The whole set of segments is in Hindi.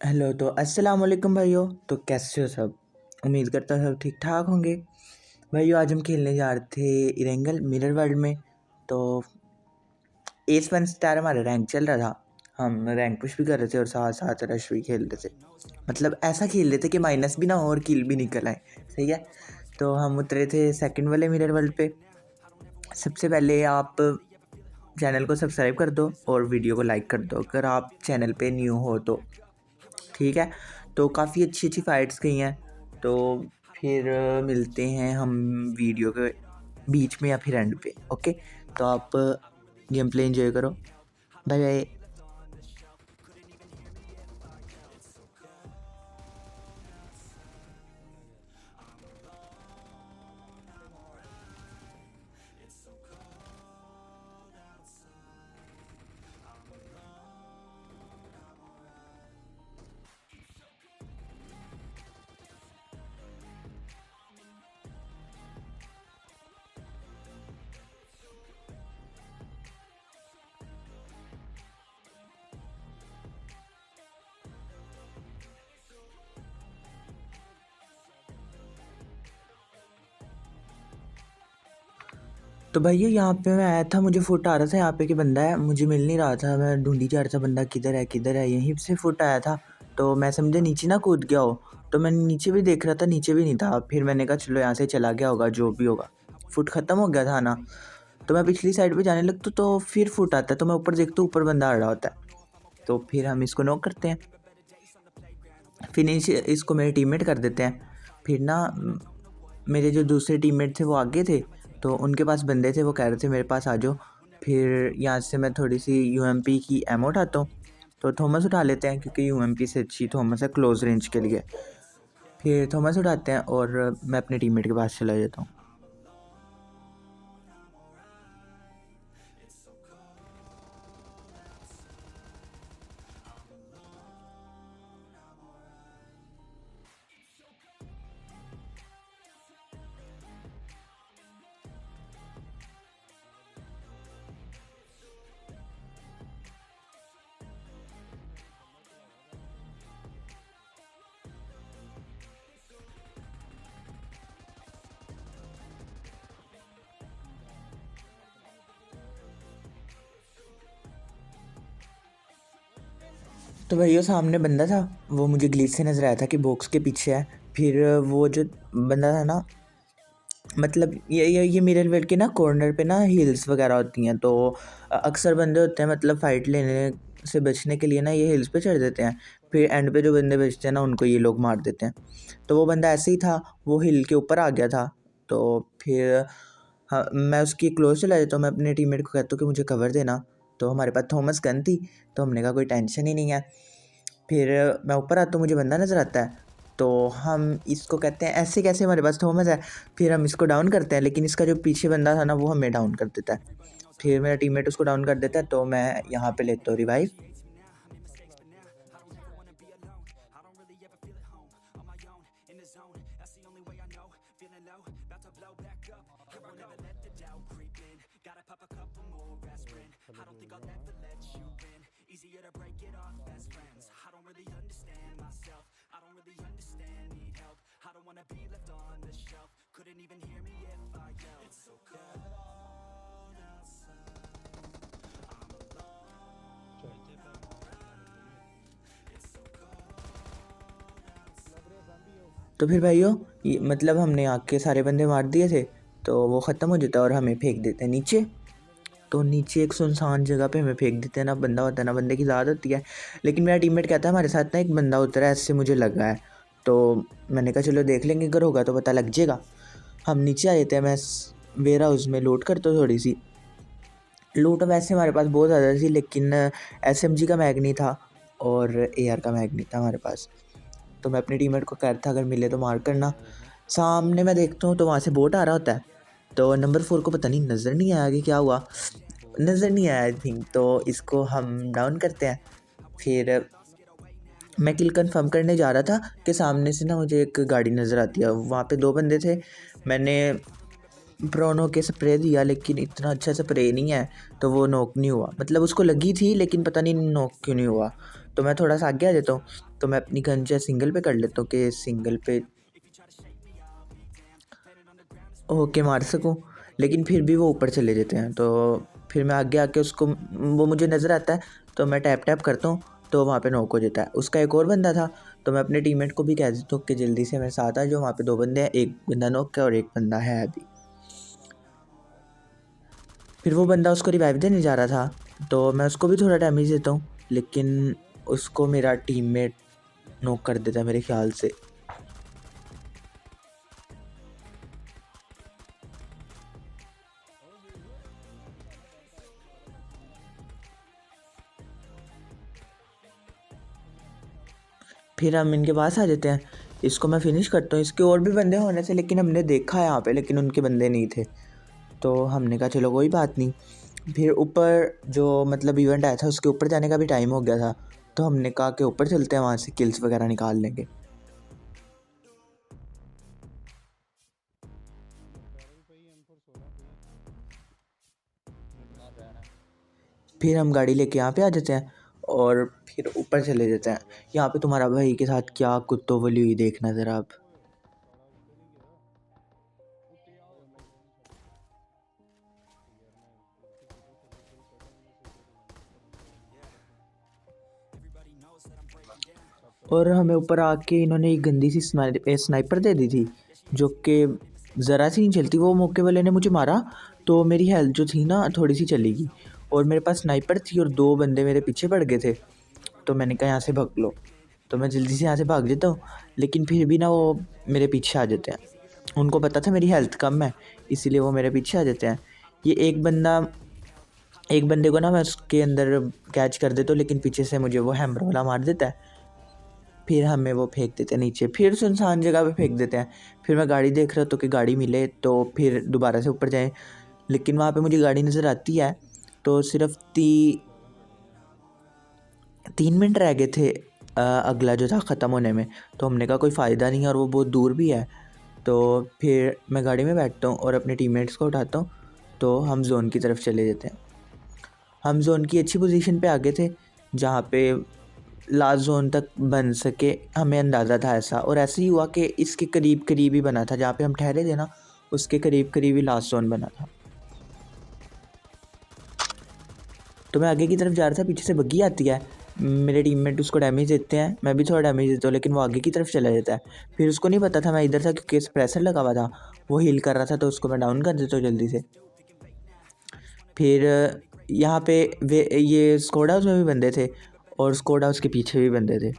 हेलो, तो अस्सलाम वालेकुम भाइयों। तो कैसे हो सब? उम्मीद करता हूँ सब ठीक ठाक होंगे। भाइयों, आज हम खेलने जा रहे थे इरेंगल मिरर वर्ल्ड में। तो एस वन स्टार हमारा रैंक चल रहा था। हम रैंक पुश भी कर रहे थे और साथ साथ रश भी खेल रहे थे। मतलब ऐसा खेल रहे थे कि माइनस भी ना हो और किल भी निकल आए। सही है। तो हम उतरे थे सेकंड वाले मिरर वर्ल्ड पे। सबसे पहले आप चैनल को सब्सक्राइब कर दो और वीडियो को लाइक कर दो अगर आप चैनल पे न्यू हो तो। ठीक है। तो काफ़ी अच्छी अच्छी फाइट्स गई हैं। तो फिर मिलते हैं हम वीडियो के बीच में या फिर एंड पे। ओके, तो आप गेम प्ले एंजॉय करो। Bye bye. तो भैया यहाँ पे मैं आया था, मुझे फुट आ रहा था यहाँ पे कि बंदा है, मुझे मिल नहीं रहा था। मैं ढूंढी जा रहा था बंदा किधर है किधर है। यहीं से फुट आया था तो मैं समझा नीचे ना कूद गया हो। तो मैं नीचे भी देख रहा था, नीचे भी नहीं था। फिर मैंने कहा चलो यहाँ से चला गया होगा जो भी होगा। फुट ख़त्म हो गया था ना। तो मैं पिछली साइड पे जाने लगता तो फिर फुट आता है। तो मैं ऊपर देखता हूँ, ऊपर बंदा आ रहा होता है। तो फिर हम इसको नॉक करते हैं। फिनिश इसको मेरे टीममेट कर देते हैं। फिर ना मेरे जो दूसरे टीममेट थे वो आगे थे, तो उनके पास बंदे थे। वो कह रहे थे मेरे पास आ जाओ। फिर यहाँ से मैं थोड़ी सी यूएमपी की एमो उठाता हूँ। तो थॉमस उठा लेते हैं क्योंकि यूएमपी से अच्छी थॉमस है क्लोज रेंज के लिए। फिर थॉमस उठाते हैं और मैं अपने टीममेट के पास चला जाता हूँ। तो भैया सामने बंदा था, वो मुझे ग्लिच से नज़र आया था कि बॉक्स के पीछे है। फिर वो जो बंदा था ना, मतलब ये मिरर वेल के ना कॉर्नर पे ना हिल्स वगैरह होती हैं। तो अक्सर बंदे होते हैं, मतलब फ़ाइट लेने से बचने के लिए ना ये हिल्स पे चढ़ देते हैं। फिर एंड पे जो बंदे बचते हैं ना उनको ये लोग मार देते हैं। तो वो बंदा ऐसे ही था, वो हिल के ऊपर आ गया था। तो फिर हाँ, मैं उसकी क्लोज चला जाता हूँ। मैं अपने टीममेट को कहता हूँ कि मुझे कवर देना। तो हमारे पास थॉमस गन थी, तो हमने कहा कोई टेंशन ही नहीं है। फिर मैं ऊपर आता हूँ, मुझे बंदा नज़र आता है। तो हम इसको कहते हैं ऐसे कैसे हमारे पास थॉमस है। फिर हम इसको डाउन करते हैं, लेकिन इसका जो पीछे बंदा था ना वो हमें डाउन कर देता है। फिर मेरा टीममेट उसको डाउन कर देता है। तो मैं यहाँ पे लेता हूँ रिवाइव। तो फिर भाइयों मतलब हमने आके सारे बंदे मार दिए थे। तो वो ख़त्म हो जाता है और हमें फेंक देते हैं नीचे। तो नीचे एक सुनसान जगह पे हमें फेंक देते हैं। ना बंदा होता है ना बंदे की ज़ात होती है। लेकिन मेरा टीममेट कहता है हमारे साथ ना एक बंदा उतरा है, ऐसे मुझे लगा है। तो मैंने कहा चलो देख लेंगे, अगर होगा तो पता लग जाएगा। हम नीचे आ जाते हैं। मैं वेयर हाउस में लूट करता हूँ थोड़ी सी। लूट वैसे हमारे पास बहुत ज़्यादा थी, लेकिन एसएमजी का मैग नहीं था और एआर का मैग नहीं था हमारे पास। तो मैं अपने टीममेट को कह रहा था अगर मिले तो मार करना। सामने मैं देखता हूँ तो वहाँ से बोट आ रहा होता है। तो नंबर 4 को पता नहीं नज़र नहीं आया कि क्या हुआ, नज़र नहीं आया आई थिंक। तो इसको हम डाउन करते हैं। फिर मैं किल कंफर्म करने जा रहा था कि सामने से ना मुझे एक गाड़ी नज़र आती है। वहाँ पे 2 बंदे थे। मैंने ब्रोनो के स्प्रे दिया, लेकिन इतना अच्छा स्प्रे नहीं है, तो वो नॉक नहीं हुआ। मतलब उसको लगी थी लेकिन पता नहीं नॉक क्यों नहीं हुआ। तो मैं थोड़ा सा आगे आ जाता हूँ, तो मैं अपनी गन जो है सिंगल पे कर लेता हूँ कि सिंगल पे होके मार सकूँ, लेकिन फिर भी वो ऊपर चले जाते हैं। तो फिर मैं आगे आके उसको, वो मुझे नज़र आता है तो मैं टैप टैप करता हूँ, तो वहाँ पे नॉक हो जाता है। उसका एक और बंदा था, तो मैं अपने टीममेट को भी कह देता हूँ कि जल्दी से मेरे साथ आ जाओ, वहाँ पे 2 बंदे हैं, एक बंदा नॉक है और एक बंदा है अभी। फिर वो बंदा उसको रिवाइव देने जा रहा था, तो मैं उसको भी थोड़ा डैमेज देता हूँ, लेकिन उसको मेरा टीममेट नॉक कर देता है मेरे ख्याल से। फिर हम इनके पास आ जाते हैं, इसको मैं फिनिश करता हूँ। इसके और भी बंदे होने से, लेकिन हमने देखा यहाँ पे, लेकिन उनके बंदे नहीं थे, तो हमने कहा चलो कोई बात नहीं। फिर ऊपर जो मतलब इवेंट आया था उसके ऊपर जाने का भी टाइम हो गया था, तो हमने कहा कि ऊपर चलते हैं, वहाँ से किल्स वगैरह निकाल लेंगे। फिर हम गाड़ी लेके यहाँ पे आ जाते हैं और फिर ऊपर चले जाते हैं। यहाँ पे तुम्हारा भाई के साथ क्या कुत्तों वाली हुई, देखना ज़रा आप। और हमें ऊपर आके इन्होंने एक गंदी सी स्नाइपर दे दी थी, जो कि ज़रा सी नहीं चलती। वो मौके वाले ने मुझे मारा तो मेरी हेल्थ जो थी ना थोड़ी सी चली गई, और मेरे पास स्नाइपर थी और 2 बंदे मेरे पीछे पड़ गए थे। तो मैंने कहा यहाँ से भाग लो, तो मैं जल्दी से यहाँ से भाग जाता हूँ, लेकिन फिर भी ना वो मेरे पीछे आ जाते हैं। उनको पता था मेरी हेल्थ कम है, इसीलिए वो मेरे पीछे आ जाते हैं। ये एक बंदे को ना मैं उसके अंदर कैच कर देता हूँ, लेकिन पीछे से मुझे वो हैमर वाला मार देता है। फिर हमें वो फेंक देते हैं नीचे, फिर सुनसान जगह पे फेंक देते हैं। फिर मैं गाड़ी देख रहा तो कि गाड़ी मिले तो फिर दोबारा से ऊपर जाएं, लेकिन वहाँ पे मुझे गाड़ी नज़र आती है। तो सिर्फ 3 मिनट रह गए थे अगला जो था ख़त्म होने में, तो हमने कहा कोई फ़ायदा नहीं है और वो बहुत दूर भी है। तो फिर मैं गाड़ी में बैठता हूँ और अपने टीममेट्स को उठाता हूँ, तो हम जोन की तरफ चले जाते हैं। हम जोन की अच्छी पोजीशन पे आ गए थे, जहाँ पे लास्ट जोन तक बन सके, हमें अंदाज़ा था ऐसा, और ऐसे ही हुआ कि इसके करीब करीब ही बना था, जहाँ पे हम ठहरे थे ना उसके करीब करीब ही लास्ट जोन बना था। तो मैं आगे की तरफ जा रहा था, पीछे से बग्गी आती है, मेरे टीममेट उसको डैमेज देते हैं, मैं भी थोड़ा डैमेज देता हूँ, लेकिन वो आगे की तरफ चला जाता है। फिर उसको नहीं पता था मैं इधर था, क्योंकि प्रेशर लगा हुआ था, वो हील कर रहा था, तो उसको मैं डाउन कर देता हूँ जल्दी से। फिर यहाँ पे ये स्क्वाड हाउस में भी बंदे थे और स्क्वाड हाउस के पीछे भी बंदे थे।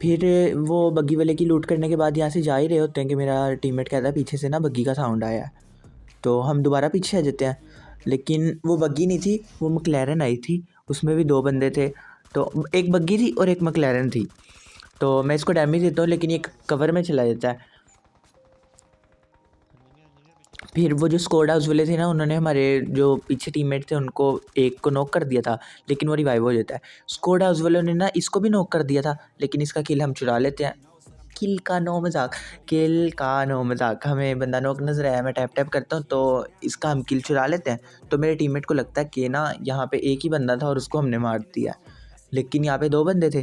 फिर वो बग्गी वाले की लूट करने के बाद यहाँ से जा ही रहे होते हैं कि मेरा टीममेट कहता है पीछे से ना बग्गी का साउंड आया है, तो हम दोबारा पीछे आ जाते हैं। लेकिन वो बग्गी नहीं थी, वो मैक्लेरन आई थी, उसमें भी 2 बंदे थे, तो एक बग्गी थी और एक मैक्लेरन थी। तो मैं इसको डैमेज देता हूँ, लेकिन ये कवर में चला जाता है। फिर वो जो स्क्वाड हाउस वाले थे ना, उन्होंने हमारे जो पीछे टीममेट थे उनको एक को नॉक कर दिया था, लेकिन वो रिवाइव हो जाता है। स्क्वाड हाउस वालों ने ना इसको भी नॉक कर दिया था, लेकिन इसका किल हम चुरा लेते हैं। किल का नो मजाक, किल का नो मजाक, हमें बंदा नॉक नजर आया, मैं टैप टैप करता हूँ तो इसका हम किल चुरा लेते हैं। तो मेरे टीममेट को लगता है कि ना यहाँ पे एक ही बंदा था और उसको हमने मार दिया, लेकिन यहाँ पे 2 बंदे थे।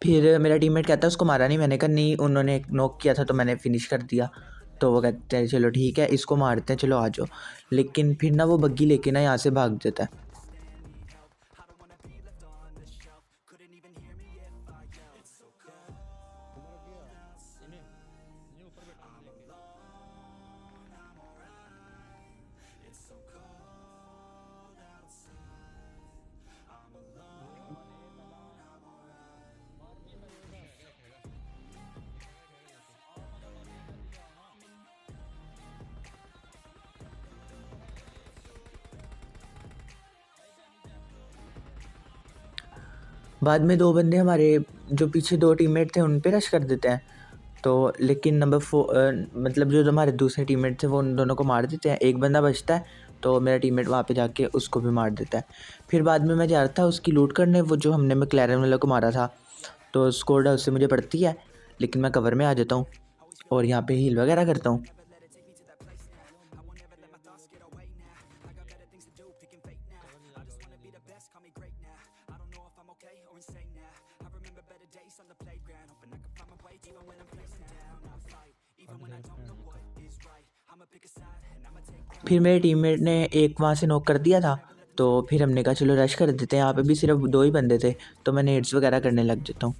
फिर मेरा टीममेट कहता है उसको मारा नहीं, मैंने कहा नहीं, उन्होंने नॉक किया था तो मैंने फिनिश कर दिया। तो वो कहते हैं चलो ठीक है इसको मारते हैं, चलो आ जाओ। लेकिन फिर ना वो बग्गी लेके ना यहाँ से भाग जाता है। बाद में 2 बंदे हमारे जो पीछे 2 टीममेट थे उन पे रश कर देते हैं। तो लेकिन मतलब जो हमारे दूसरे टीममेट थे वो उन दोनों को मार देते हैं। एक बंदा बचता है तो मेरा टीममेट वहाँ पे जाके उसको भी मार देता है। फिर बाद में मैं जा रहा था उसकी लूट करने, वो जो हमने मैक्लैरेन वाले को मारा था, तो स्कोडा उससे मुझे पड़ती है, लेकिन मैं कवर में आ जाता हूँ और यहाँ पे हील वगैरह करता हूँ। फिर मेरे टीममेट ने एक वहाँ से नॉक कर दिया था, तो फिर हमने कहा चलो रश कर देते हैं। यहाँ पे भी सिर्फ 2 ही बंदे थे, तो मैं नेड्स वगैरह करने लग जाता हूँ।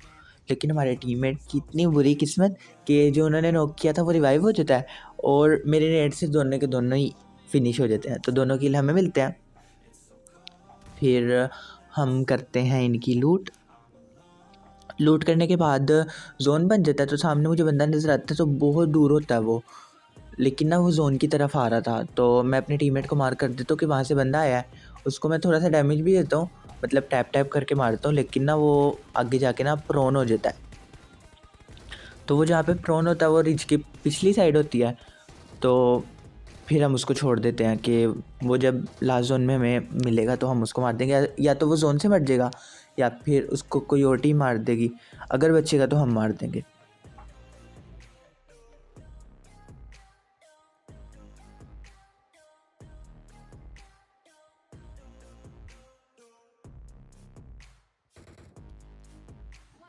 लेकिन हमारे टीममेट की इतनी बुरी किस्मत कि जो उन्होंने नॉक किया था वो रिवाइव हो जाता है और मेरे नेड से दोनों के दोनों ही फिनिश हो जाते हैं, तो दोनों किल हमें मिलते हैं। फिर हम करते हैं इनकी लूट करने के बाद जोन बन जाता है, तो सामने मुझे बंदा नज़र आता है, तो बहुत दूर होता है वो, लेकिन ना वो जोन की तरफ आ रहा था। तो मैं अपने टीममेट को मार कर देता हूँ कि वहाँ से बंदा आया है। उसको मैं थोड़ा सा डैमेज भी देता हूँ, मतलब टैप टैप करके मारता हूँ, लेकिन ना वो आगे जाके ना प्रोन हो जाता है। तो वो जहाँ पे प्रोन होता है वो रिज की पिछली साइड होती है, तो फिर हम उसको छोड़ देते हैं कि वो जब लास्ट जोन में हमें मिलेगा तो हम उसको मार देंगे, या तो वो जोन से मर जाएगा या फिर उसको कोई और टीम मार देगी। अगर बचेगा तो हम मार देंगे।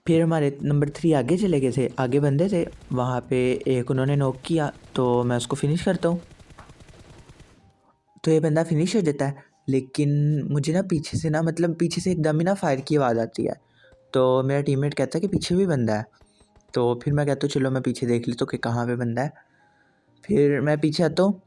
फिर हमारे नंबर 3 आगे चले गए थे, आगे बंदे थे, वहाँ पे एक उन्होंने नॉक किया, तो मैं उसको फिनिश करता हूँ। तो ये बंदा फिनिश हो जाता है, लेकिन मुझे ना पीछे से ना, मतलब पीछे से एकदम ही ना फायर की आवाज़ आती है। तो मेरा टीममेट कहता है कि पीछे भी बंदा है। तो फिर मैं कहता हूँ चलो मैं पीछे देख लेता हूँ कि कहाँ पे बंदा है। फिर मैं पीछे आता हूँ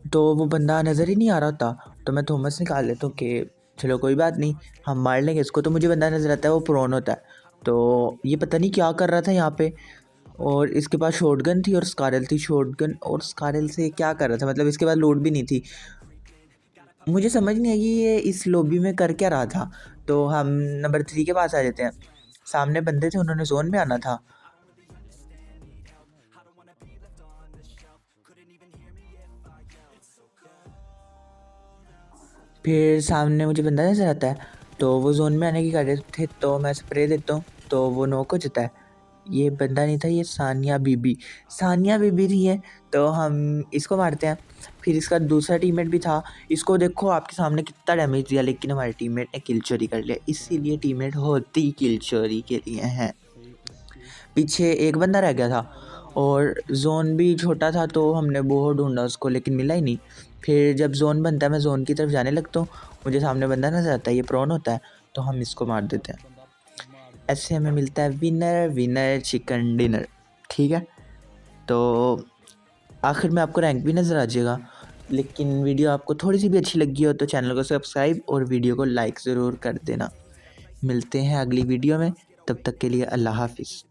तो वो बंदा नज़र ही नहीं आ रहा होता, तो मैं थॉमस निकाल लेता हूँ कि चलो कोई बात नहीं, हम मार लेंगे इसको। तो मुझे बंदा नज़र आता है, वो प्रोन होता है। तो ये पता नहीं क्या कर रहा था यहाँ पे, और इसके पास शॉटगन थी और स्कारल थी। शॉटगन और स्कारल से क्या कर रहा था, मतलब इसके पास लोड भी नहीं थी। मुझे समझ नहीं आई ये इस लॉबी में कर क्या रहा था। तो हम नंबर 3 के पास आ जाते हैं। सामने बंदे थे, उन्होंने जोन में आना था। फिर सामने मुझे बंदा नज़र आता है, तो वो जोन में आने की कर रहे थे, तो मैं स्प्रे देता हूँ तो वो नॉक हो जाता है। ये बंदा नहीं था, ये सानिया बीबी थी है। तो हम इसको मारते हैं। फिर इसका दूसरा टीममेट भी था, इसको देखो आपके सामने कितना डैमेज दिया, लेकिन हमारे टीममेट ने किल चोरी कर लिया। इसीलिए टीममेट होती ही किल चोरी के लिए हैं। पीछे एक बंदा रह गया था और जोन भी छोटा था, तो हमने बहुत ढूंढा उसको, लेकिन मिला ही नहीं। फिर जब जोन बनता है मैं जोन की तरफ जाने लगता हूँ, मुझे सामने बंदा नजर आता है, ये प्रोन होता है, तो हम इसको मार देते हैं। ऐसे हमें मिलता है विनर चिकन डिनर। ठीक है, तो आखिर में आपको रैंक भी नज़र आ जाएगा। लेकिन वीडियो आपको थोड़ी सी भी अच्छी लगी हो तो चैनल को सब्सक्राइब और वीडियो को लाइक ज़रूर कर देना। मिलते हैं अगली वीडियो में, तब तक के लिए अल्लाह हाफिज़।